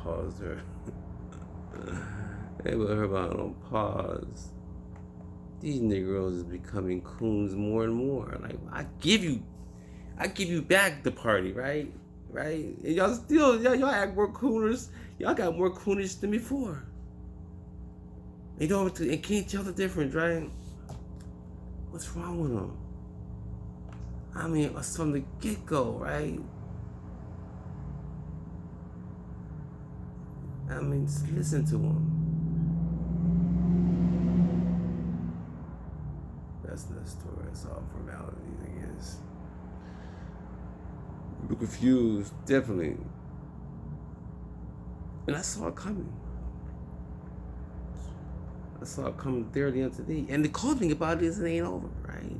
pause there. They put her behind on pause. These Negroes is becoming coons more and more. Like, I give you back the party, right? Right? And y'all still, y'all act more cooners. Y'all got more coonish than before. You don't, and can't tell the difference, right? What's wrong with them? I mean, it's from the get-go, right? I mean, just listen to them. That's not a story. That's all formalities, I guess. You're confused, definitely. And I saw it coming. I saw it coming there the end of the day. And the cool thing about it is it ain't over, right?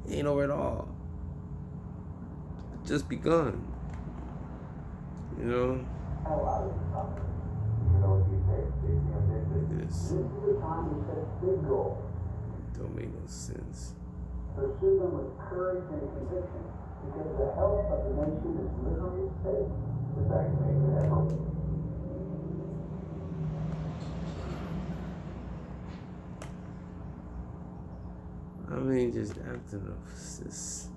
It ain't over at all. It just begun. You know? This don't make no sense. Pursue them with courage and conviction, because the health of the nation is literally at stake. The fact makes it effort. I mean, just acting up. Just,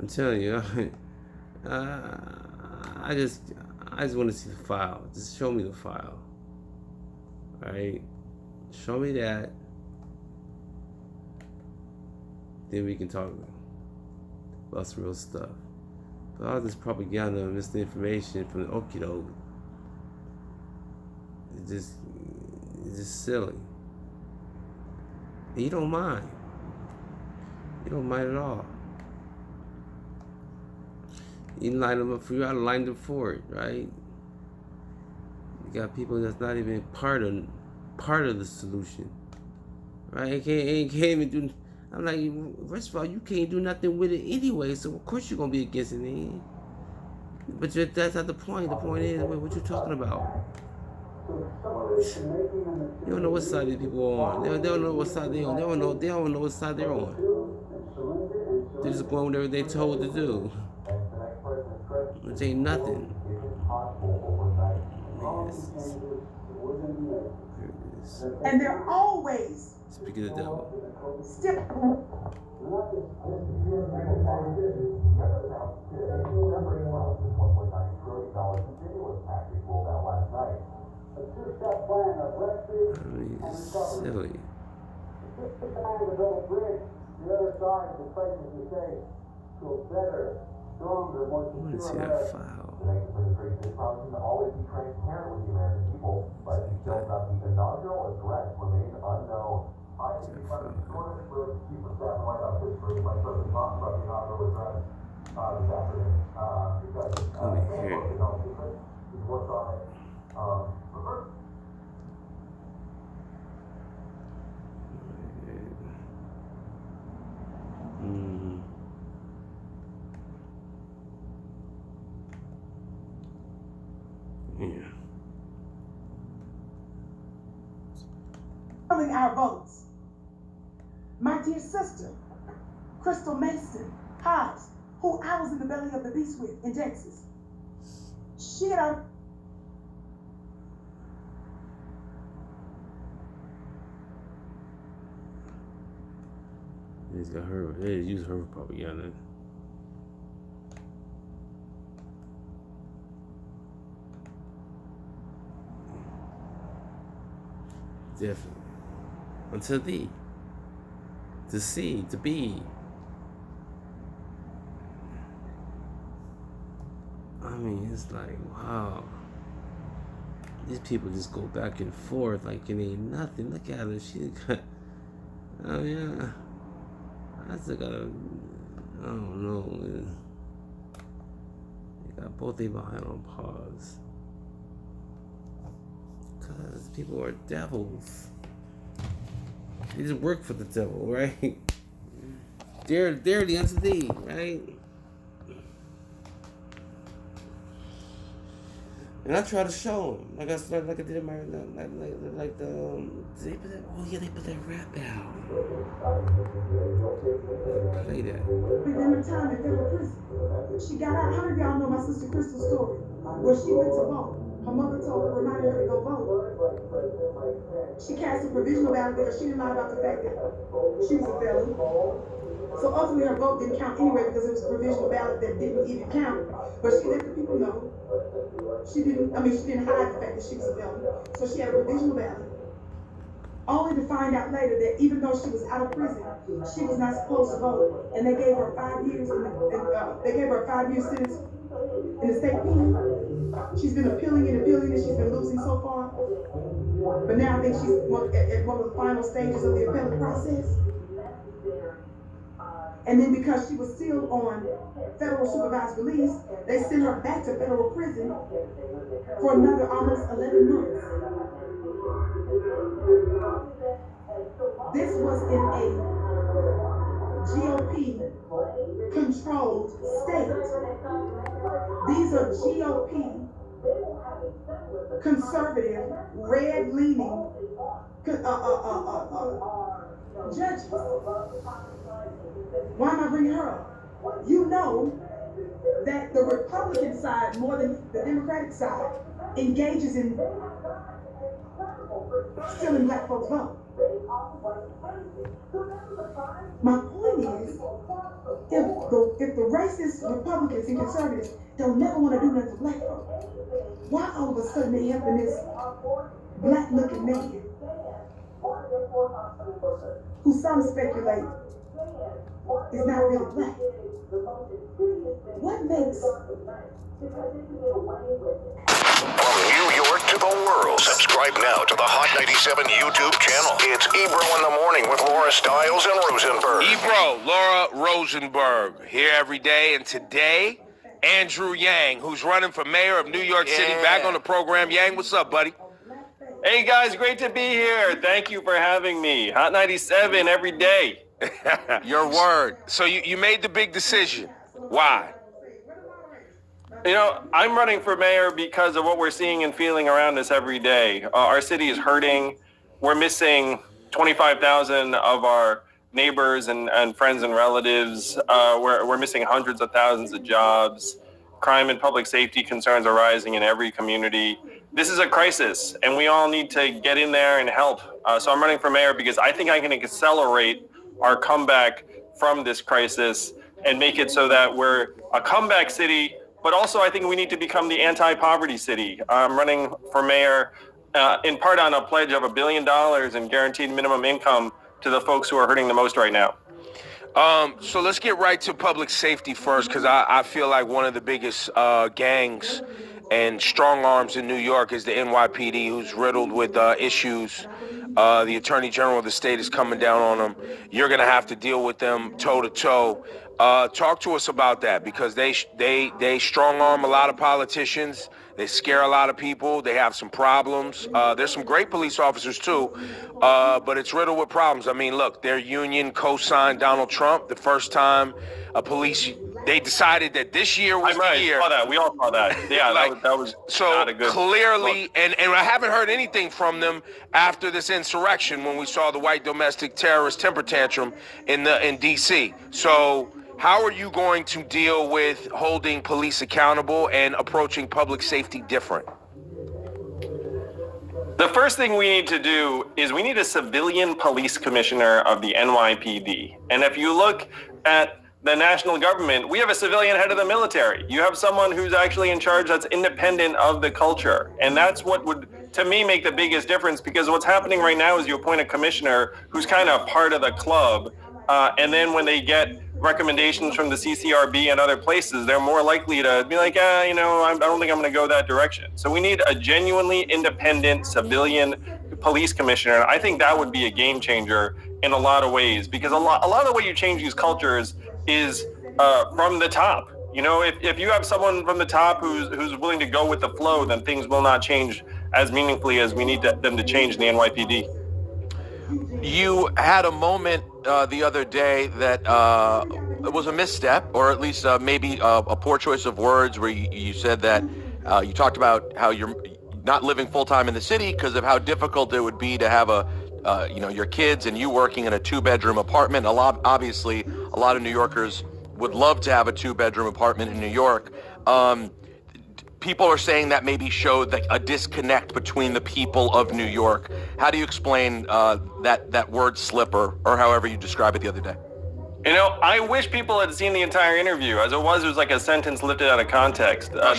I'm telling you, I just want to see the file. Just show me the file. Right? Show me that. Then we can talk about some real stuff. But all this propaganda and misinformation from the okie doke, it's just silly. And you don't mind. You don't mind at all. You line them up for you. I lined them for it, right? You got people that's not even part of the solution, right? It can't even do. I'm like, first of all, you can't do nothing with it anyway. So of course you're gonna be against it, but that's not the point. The point is, what you talking about? You don't know what side these people are on. They don't know what side they're on. They don't know what side they're on. They're just going whatever they're told to do. Which ain't nothing. And they're always speaking of the devil. I mean, it's silly. The other side, the places to say, to a better, stronger, more secure. I want to see that file. The next administration is promising to always be transparent with the American people, but details about the inaugural address remain unknown. I think it's like the shortest really chief of staff in White House history, Vice President talks about the inaugural address this afternoon. Because it's no secret. He's worked on it. But first, Yeah. our votes. My dear sister, Crystal Mason Hobbs, who I was in the belly of the beast with in Texas, she had our They got her. They use her for propaganda. Definitely. Until to see, to be. I mean, it's like, wow. These people just go back and forth like it ain't nothing. Look at her. She got. I mean, I still gotta. I don't know. They got both they behind on pause. Because people are devils. They just work for the devil, right? They're the entity, right? And I try to show him, like I did in my like the they put that, oh yeah, they put that rap out. Play that. Within the time in federal prison, she got out. How many of y'all know my sister Crystal's story? Where she went to vote. Her mother told her, reminded her to go vote. She cast a provisional ballot because she didn't lie about the fact that she was a felon. So ultimately her vote didn't count anyway because it was a provisional ballot that didn't even count. But she let the people know. She didn't hide the fact that she was a felon. So she had a provisional ballot. Only to find out later that even though she was out of prison, she was not supposed to vote. And they gave her 5 years they gave her a 5-year sentence in the state penal. She's been appealing and she's been losing so far. But now I think she's at one of the final stages of the appellate process. And then because she was still on federal supervised release, they sent her back to federal prison for another almost 11 months. This was in a GOP controlled state. These are GOP conservative, red-leaning judges. Why am I bringing her up? You know that the Republican side, more than the Democratic side, engages in stealing black folks' vote. My point is, if the racist Republicans and conservatives don't never want to do nothing for black folks, why all of a sudden they helping this black-looking man who some speculate is not really black? What makes From New York to the world, subscribe now to the Hot 97 YouTube channel. It's Ebro in the Morning with Laura Stiles and Rosenberg. Ebro, Laura Rosenberg, here every day. And today, Andrew Yang, who's running for mayor of New York City, back on the program. Yang, what's up, buddy? Hey, guys, great to be here. Thank you for having me. Hot 97 every day. Your word. So you made the big decision. Why? You know, I'm running for mayor because of what we're seeing and feeling around us every day. Our city is hurting. We're missing 25,000 of our neighbors and friends and relatives. We're missing hundreds of thousands of jobs. Crime and public safety concerns are rising in every community. This is a crisis, and we all need to get in there and help. So I'm running for mayor because I think I can accelerate our comeback from this crisis and make it so that we're a comeback city. But also, I think we need to become the anti-poverty city. I'm running for mayor in part on a pledge of $1 billion in guaranteed minimum income to the folks who are hurting the most right now. So let's get right to public safety first, because I feel like one of the biggest gangs and strong arms in New York is the NYPD, who's riddled with issues. The Attorney General of the state is coming down on them. You're going to have to deal with them toe-to-toe. Talk to us about that, because they strong arm a lot of politicians. They scare a lot of people. They have some problems. There's some great police officers too, but it's riddled with problems. I mean, look, their union co-signed Donald Trump the first time they decided that this year was the year. I saw that. We all saw that. Yeah, like, that was so not a good clearly, look. and I haven't heard anything from them after this insurrection when we saw the white domestic terrorist temper tantrum in D.C. So how are you going to deal with holding police accountable and approaching public safety different? The first thing we need to do is we need a civilian police commissioner of the NYPD. And if you look at the national government, we have a civilian head of the military. You have someone who's actually in charge that's independent of the culture. And that's what would, to me, make the biggest difference, because what's happening right now is you appoint a commissioner who's kind of part of the club. And then when they get recommendations from the CCRB and other places, they're more likely to be like, I don't think I'm going to go that direction. So we need a genuinely independent civilian police commissioner. I think that would be a game changer in a lot of ways, because a lot of the way you change these cultures is from the top. You know, if you have someone from the top who's willing to go with the flow, then things will not change as meaningfully as we need them to change in the NYPD. You had a moment the other day that it was a misstep, or at least maybe a poor choice of words, where you said that You talked about how you're not living full time in the city because of how difficult it would be to have your kids and you working in a 2-bedroom apartment. Obviously, a lot of New Yorkers would love to have a 2-bedroom apartment in New York. People are saying that maybe showed a disconnect between the people of New York. How do you explain that word slip, or however you describe it the other day? I wish people had seen the entire interview. As it was like a sentence lifted out of context. The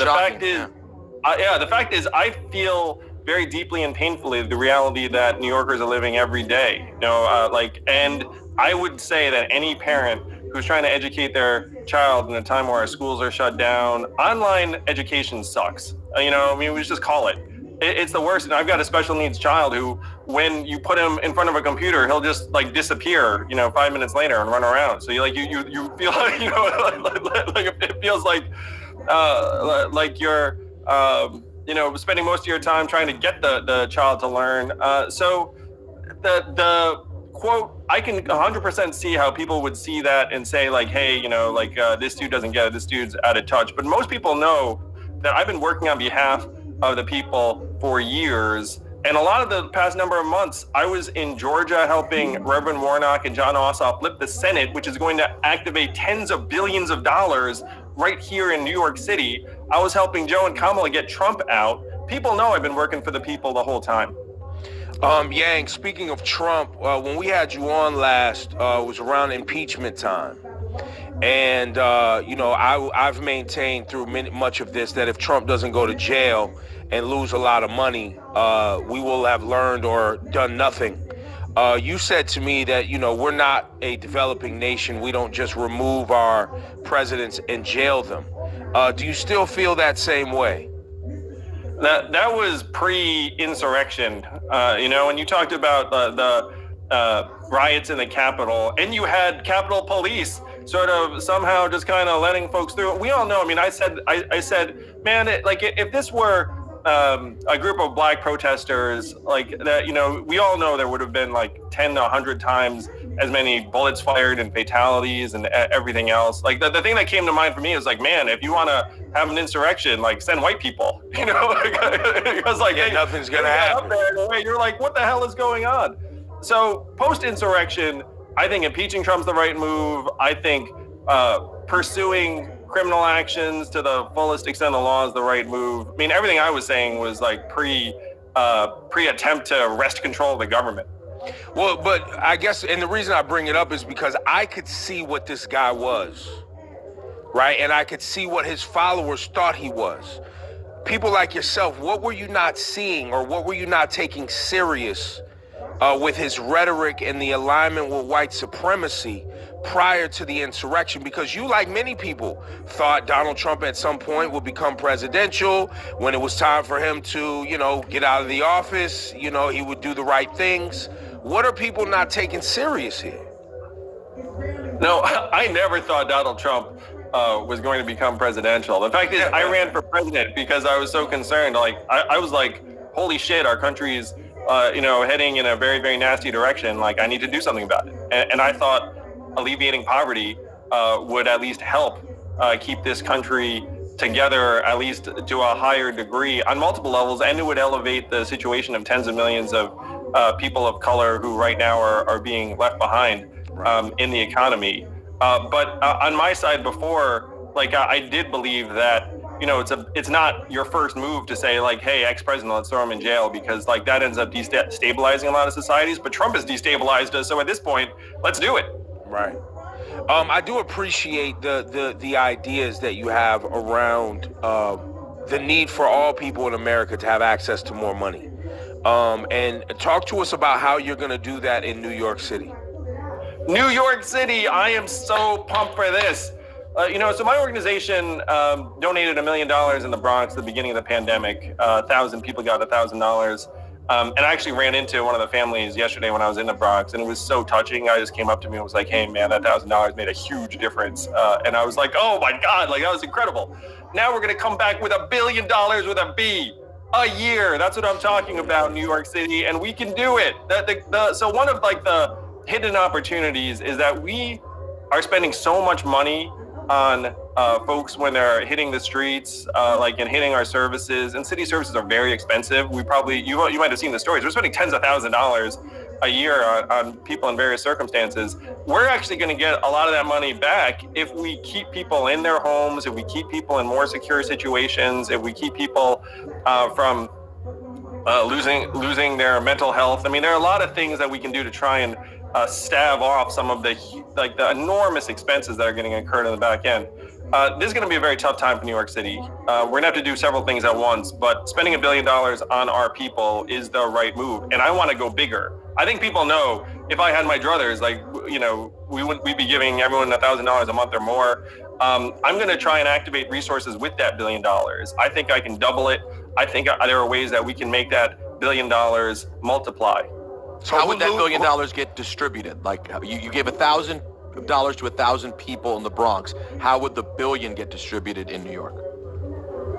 fact is, I feel very deeply and painfully the reality that New Yorkers are living every day. And I would say that any parent who's trying to educate their child in a time where our schools are shut down, online education sucks. We just call it. It's the worst. And I've got a special needs child who, when you put him in front of a computer, he'll just disappear, 5 minutes later and run around. So you feel like, it feels like you're, spending most of your time trying to get the child to learn. So the quote, I can 100% see how people would see that and say hey, this dude doesn't get it. This dude's out of touch. But most people know that I've been working on behalf of the people for years. And a lot of the past number of months, I was in Georgia helping Reverend Warnock and John Ossoff flip the Senate, which is going to activate tens of billions of dollars right here in New York City. I was helping Joe and Kamala get Trump out. People know I've been working for the people the whole time. Yang, speaking of Trump, when we had you on last, it was around impeachment time. And, I've maintained through much of this that if Trump doesn't go to jail and lose a lot of money, we will have learned or done nothing. You said to me that, we're not a developing nation. We don't just remove our presidents and jail them. Do you still feel that same way? That was pre-insurrection, when you talked about the riots in the Capitol, and you had Capitol Police sort of somehow just kind of letting folks through. We all know. I said, man, if this were a group of black protesters that, we all know there would have been 10 to 100 times as many bullets fired and fatalities and everything else. The thing that came to mind for me is man, if you want to have an insurrection, send white people, because hey, nothing's gonna happen. Up there, you're what the hell is going on? So post-insurrection, I think impeaching Trump's the right move. I think pursuing criminal actions to the fullest extent of the law is the right move. Everything I was saying was pre-attempt to wrest control of the government. Well, but I guess, and the reason I bring it up is because I could see what this guy was, right? And I could see what his followers thought he was. People like yourself, what were you not seeing, or what were you not taking serious with his rhetoric and the alignment with white supremacy prior to the insurrection? Because you, like many people, thought Donald Trump at some point would become presidential. When it was time for him to, get out of the office, he would do the right things. What are people not taking serious here? No, I never thought Donald Trump was going to become presidential. The fact is, I ran for president because I was so concerned. I was holy shit, our country's heading in a very, very nasty direction. I need to do something about it. And I thought alleviating poverty would at least help keep this country together, at least to a higher degree on multiple levels, and it would elevate the situation of tens of millions of people of color who right now are being left behind in the economy. But on my side before, I did believe that it's not your first move to say hey, ex-president, let's throw him in jail, because that ends up destabilizing a lot of societies. But Trump has destabilized us, so at this point, let's do it. Right. I do appreciate the ideas that you have around the need for all people in America to have access to more money. And talk to us about how you're going to do that in New York City. New York City, I am so pumped for this. So my organization donated $1 million in the Bronx at the beginning of the pandemic. 1,000 people got $1,000. And I actually ran into one of the families yesterday when I was in the Bronx, and it was so touching. I just came up to me and was like, hey, man, that $1,000 made a huge difference. And I was like, oh, my God, that was incredible. Now we're going to come back with $1 billion with a B a year. That's what I'm talking about, New York City, and we can do it. So one of the hidden opportunities is that we are spending so much money on folks when they're hitting the streets, and hitting our services. And city services are very expensive. We probably you might have seen the stories. We're spending tens of thousands of dollars a year on people in various circumstances. We're actually going to get a lot of that money back if we keep people in their homes, if we keep people in more secure situations, if we keep people from losing their mental health. I mean, there are a lot of things that we can do to try and stave off some of the enormous expenses that are getting incurred in the back end. This is going to be a very tough time for New York City. We're going to have to do several things at once, but spending $1 billion on our people is the right move. And I want to go bigger. I think people know if I had my druthers, we'd be giving everyone $1,000 a month or more. I'm going to try and activate resources with that $1 billion. I think I can double it. I think there are ways that we can make that $1 billion multiply. So how would that $1 billion get distributed? Like you gave $1,000 to 1,000 people in the Bronx. How would the $1 billion get distributed in New York?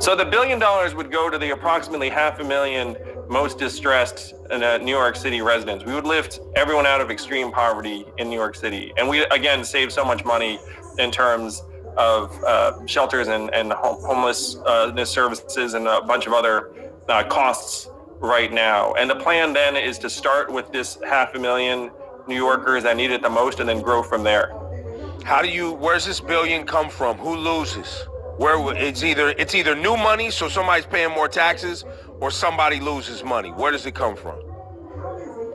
So the $1 billion would go to the approximately 500,000 most distressed New York City residents. We would lift everyone out of extreme poverty in New York City. And we, again, save so much money in terms of shelters and homelessness services and a bunch of other costs right now. And the plan then is to start with this 500,000 New Yorkers that need it the most and then grow from there. Where's this billion come from? Who loses? It's either new money, so somebody's paying more taxes, or somebody loses money. Where does it come from?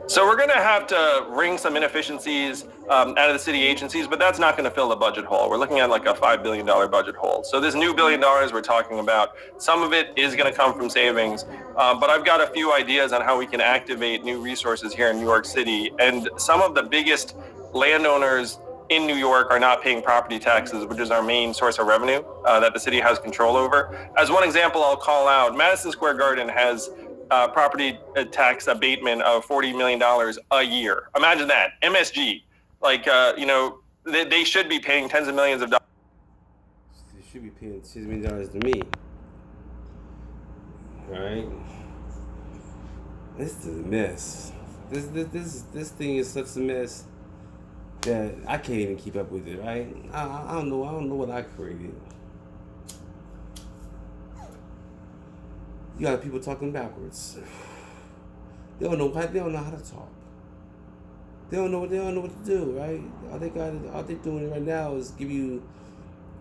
So we're going to have to wring some inefficiencies out of the city agencies, but that's not going to fill the budget hole. We're looking at like a $5 billion budget hole. So this new $1 billion we're talking about, some of it is going to come from savings, but I've got a few ideas on how we can activate new resources here in New York City. And some of the biggest landowners in New York are not paying property taxes, which is our main source of revenue that the city has control over. As one example, I'll call out Madison Square Garden has property tax abatement of $40 million a year. Imagine that. MSG, they should be paying tens of millions of dollars. They should be paying $6 million to me. All right? This is a mess. This thing is such a mess that I can't even keep up with it, right? I don't know what I created. You got people talking backwards. They don't know how to talk. They don't know what to do, right? All they doing right now is giving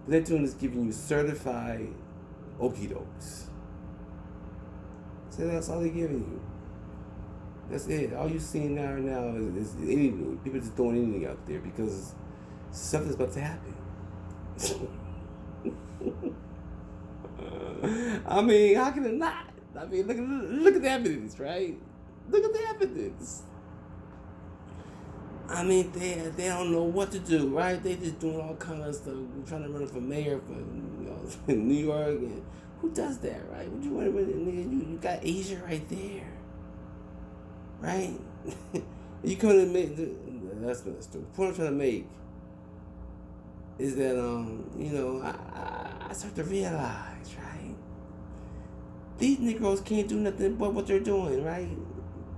you certified okie dokes. So that's all they're giving you. That's it. All you seeing now is anything. People just throwing anything out there because something's about to happen. I mean, how can it not? I mean, look at the evidence, right? Look at the evidence. I mean, they don't know what to do, right? They just doing all kind of stuff, trying to run for mayor for in New York. And who does that, right? What you want to nigga? You got Asia right there, right? You couldn't make that's the point I'm trying to make is that I start to realize, right? These Negroes can't do nothing but what they're doing, right?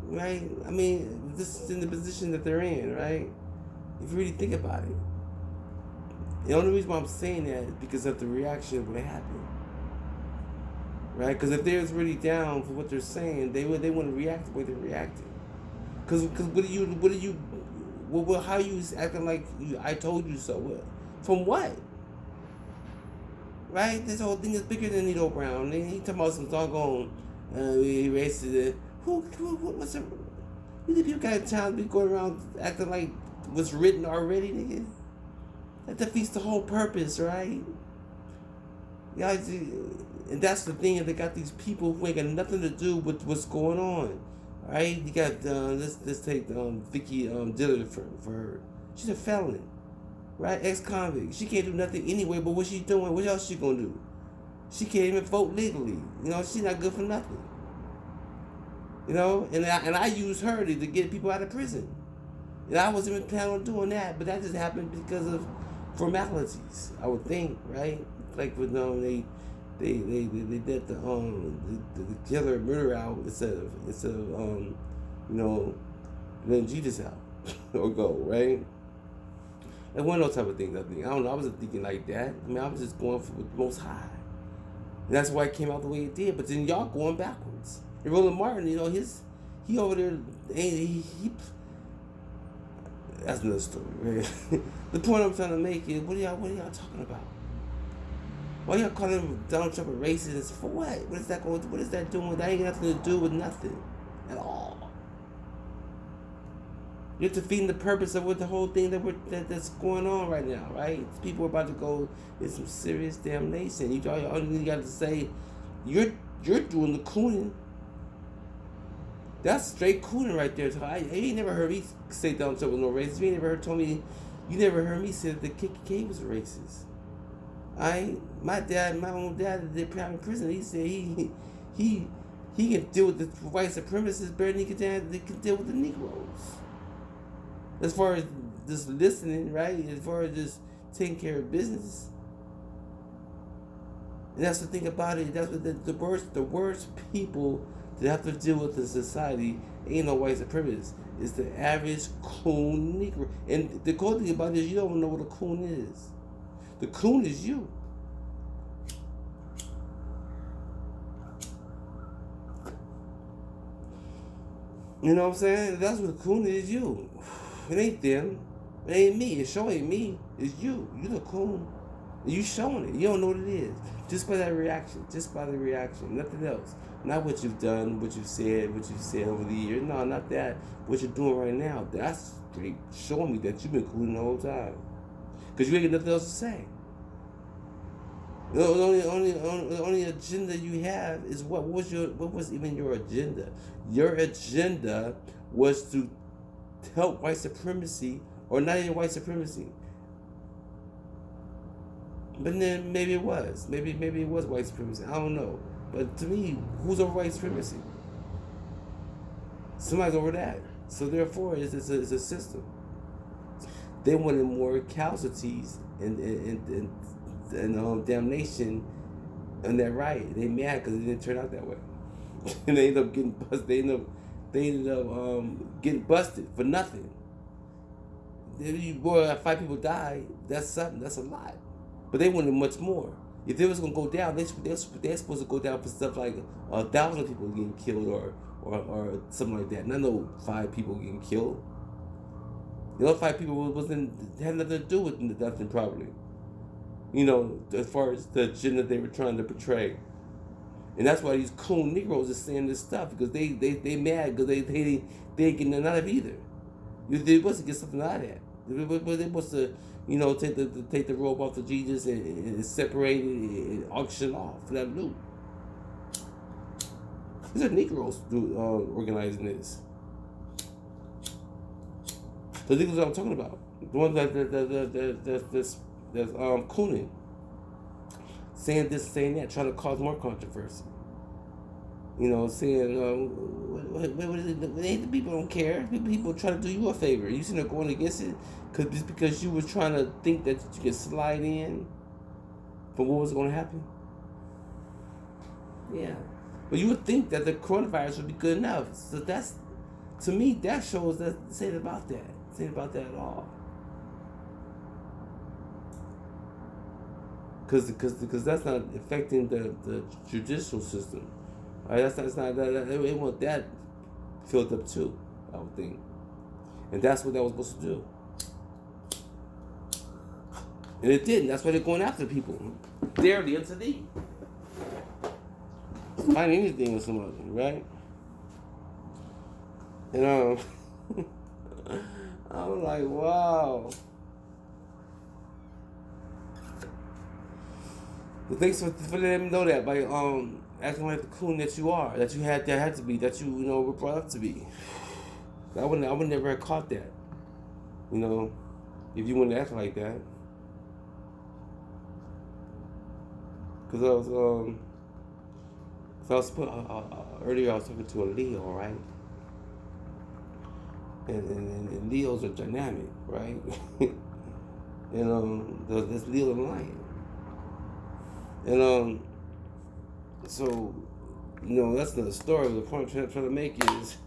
Right? I mean, this is in the position that they're in, right? If you really think about it. The only reason why I'm saying that is because of the reaction of what happened. Right? Because if they're really down for what they're saying, they want to react the way they're reacting. Because how are you acting like I told you so? What? From what? Right? This whole thing is bigger than Nito Brown. He talking about some doggone racist. What's it? You think people got time to be going around acting like what's written already, nigga? That defeats the whole purpose, right? Guys, and that's the thing. They got these people who ain't got nothing to do with what's going on, right? You got let's take Vicky Dillard for her. She's a felon, right? Ex-convict. She can't do nothing anyway. But what's she doing? What else she gonna do? She can't even vote legally. She's not good for nothing. And I used her to get people out of prison. And I wasn't even planning on doing that, but that just happened because of formalities, I would think, right? Like with they did the killer murder out instead of letting Jesus out or go, right? Like one of those type of things, I think. I don't know. I wasn't thinking like that. I mean, I was just going for the most high. And that's why it came out the way it did. But then y'all going backwards. And Roland Martin, you know, he over there, he that's another story, right? The point I'm trying to make is, what are y'all talking about? Why y'all calling Donald Trump a racist? For what? What is that doing? That ain't got nothing to do with nothing at all. You're defeating the purpose of what the whole thing that's going on right now, right? People are about to go in some serious damnation. You only got to say, you're doing the cooning. That's straight cooning right there. So you ain't never heard me say Donald Trump was no racist. You never heard me say that the KKK was a racist. My own dad did private in prison. He said he can deal with the white supremacists better than he can deal with the Negroes. As far as just listening, right? As far as just taking care of business. And that's the thing about it. That's what the worst people that have to deal with in society ain't no white supremacists. It's the average coon Negro. And the cool thing about it is you don't know what a coon is. The coon is you. You know what I'm saying? That's what the coon is, you. It ain't them. It ain't me. It sure ain't me. It's you. You the coon. You showing it. You don't know what it is. Just by that reaction. Just by the reaction. Nothing else. Not what you've done, what you've said over the years. No, not that. What you're doing right now. That's straight showing me that you've been cooning the whole time. Because you ain't got nothing else to say. The only agenda you have is what was even your agenda? Your agenda was to help white supremacy, or not even white supremacy. But then maybe it was. Maybe it was white supremacy. I don't know. But to me, who's over white supremacy? Somebody's over that. So therefore, it's a system. They wanted more casualties and damnation on that riot. They mad because it didn't turn out that way. And they ended up getting busted. They ended up getting busted for nothing. Boy, 5 people died. That's something. That's a lot. But they wanted much more. If they was gonna go down, they're supposed to go down for stuff like 1,000 people getting killed or something like that. Not no 5 people getting killed. The other 5 people had nothing to do with nothing probably. You know, as far as the agenda they were trying to portray. And that's why these coon Negroes are saying this stuff, because they mad because they ain't getting nothing out of either. They're supposed to get something out of that. They're supposed to, you know, take the rope off the Jesus and separate it and auction off for that loot. These are Negroes organizing this. The Negroes that I'm talking about, the ones that's cooning, saying this, saying that, trying to cause more controversy. You know, saying, the people don't care. People try to do you a favor. You sitting there going against it because you were trying to think that you could slide in for what was going to happen. Yeah. But you would think that the coronavirus would be good enough. So that's, to me, that shows that, this ain't about that. This ain't about that at all. Because that's not affecting the judicial system. Right? That's not that. They want that filled up too, I would think. And that's what that was supposed to do. And it didn't. That's why they're going after people. They're the entity. Find anything with somebody, right? And I'm like, wow. But thanks for letting me know that by acting like the coon that you are, that you had to be, that you were brought up to be. I would never have caught that. You know, if you wouldn't act like that. Because earlier I was talking to a Leo, right? And Leos are dynamic, right? And this Leo and Lion. And so, that's the story. The point I'm trying to make is,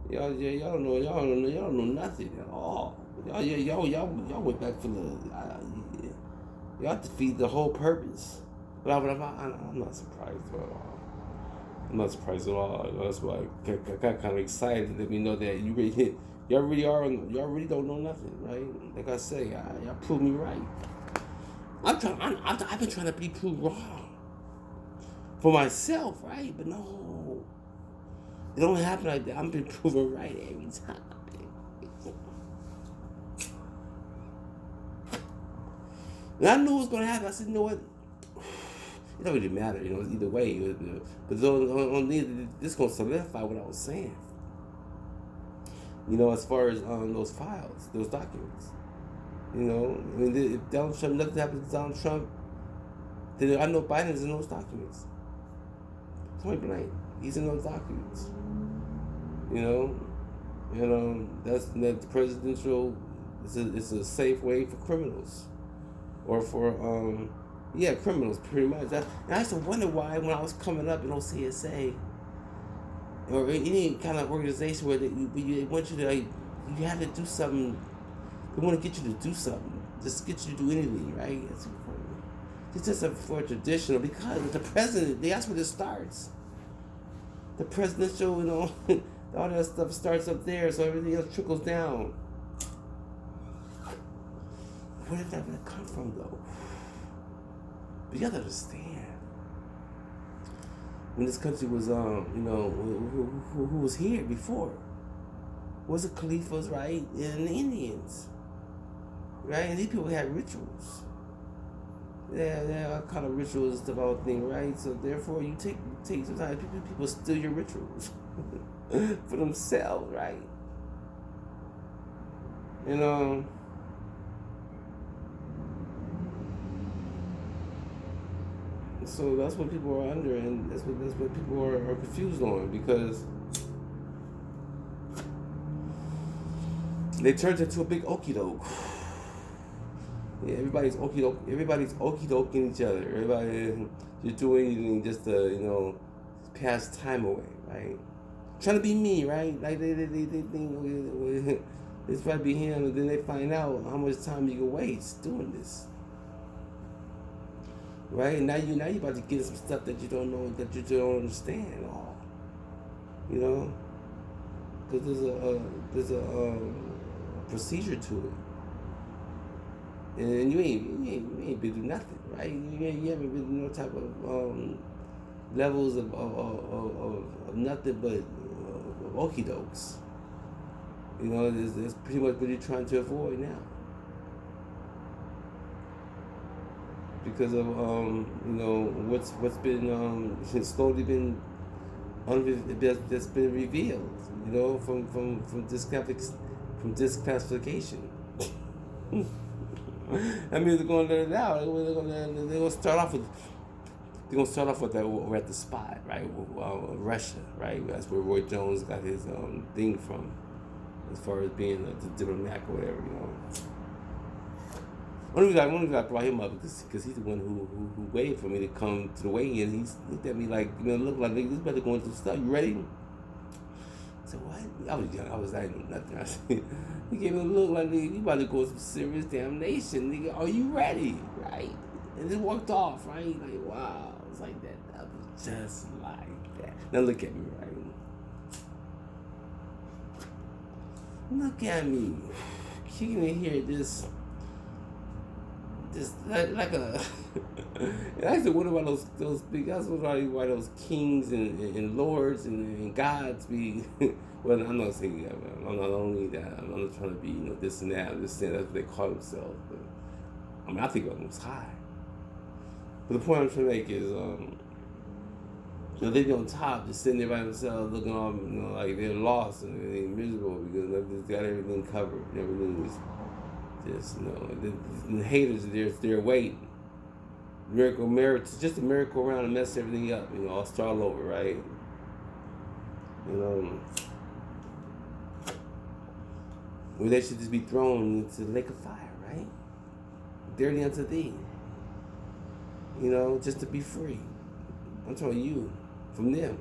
y'all don't know nothing at all. Y'all went back for y'all defeat the whole purpose. But I'm not surprised at all. I'm not surprised at all. That's why I got kind of excited to let me know that y'all really don't know nothing, right? Like I say, y'all proved me right. I've been trying to be proved wrong for myself, right? But no, it don't happen like that. I've been proven right every time. And I knew it was gonna happen. I said, you know what? It don't really matter, either way. But this gonna solidify what I was saying. As far as those files, those documents. If Donald Trump, nothing happens to Donald Trump, then I know Biden's in those documents. Point blank, he's in those documents. That's the presidential. It's a safe way for criminals, or for criminals, pretty much. And I used to wonder why, when I was coming up in OCSA, or any kind of organization where they want you to, you have to do something. They want to get you to do something, just get you to do anything, right? It's just for traditional, because the president, that's where it starts. The presidential, all that stuff starts up there, so everything else trickles down. Where did that come from, though? But you have to understand, when this country was, who was here before? Was the Khalifas, right? And the Indians, right? And these people had rituals. Yeah, all kind of rituals about things, right? So therefore, you take sometimes people steal your rituals for themselves, right? So that's what people are under, and that's what people are confused on, because they turned into a big okie doke. Yeah, everybody's okie doking each other. Everybody just doing anything just to pass time away, right? Trying to be me, right? Like they think it's trying to be him, and then they find out how much time you can waste doing this. Right? And now you about to get some stuff that you don't know, that you don't understand at all. Because there's a procedure to it. And you ain't been through nothing, right? You haven't been through no type of levels of nothing but okie dokes. That's pretty much what you're trying to avoid now. Because of what's been slowly been that's been revealed, from disclassification. I mean, they're going to let it out. They're going to start off with. They're going to start off with that. We're at the spot, right? Russia, right? That's where Roy Jones got his thing from, as far as being a diplomat or whatever, One reason I brought him up because he's the one who waited for me to come to the weigh-in. He looked at me like, look like this better going through stuff. You ready? I said, what? I was young. I was like, nothing. I said, he gave me a look like, nigga, you about to go some serious damnation. Nigga, are you ready? Right? And just walked off, right? Like, wow. It was like that. That was just like that. Now look at me, right? Look at me. Kicking in here, just like a. I used to wonder why those big. I was wondering why those kings and lords and gods be. Well, I'm not saying that. I'm not only that. I'm not trying to be this and that. I'm just saying that's what they call themselves. But I think of them as high. But the point I'm trying to make is, they be on top, just sitting there by themselves, looking all, like they're lost and they're miserable because they got everything covered. Everything is. Just the haters, they're waiting. Miracle, just a miracle around and mess everything up. I'll start all over, right? Well, they should just be thrown into the lake of fire, right? Dirty unto thee. Just to be free. I'm telling you, from them.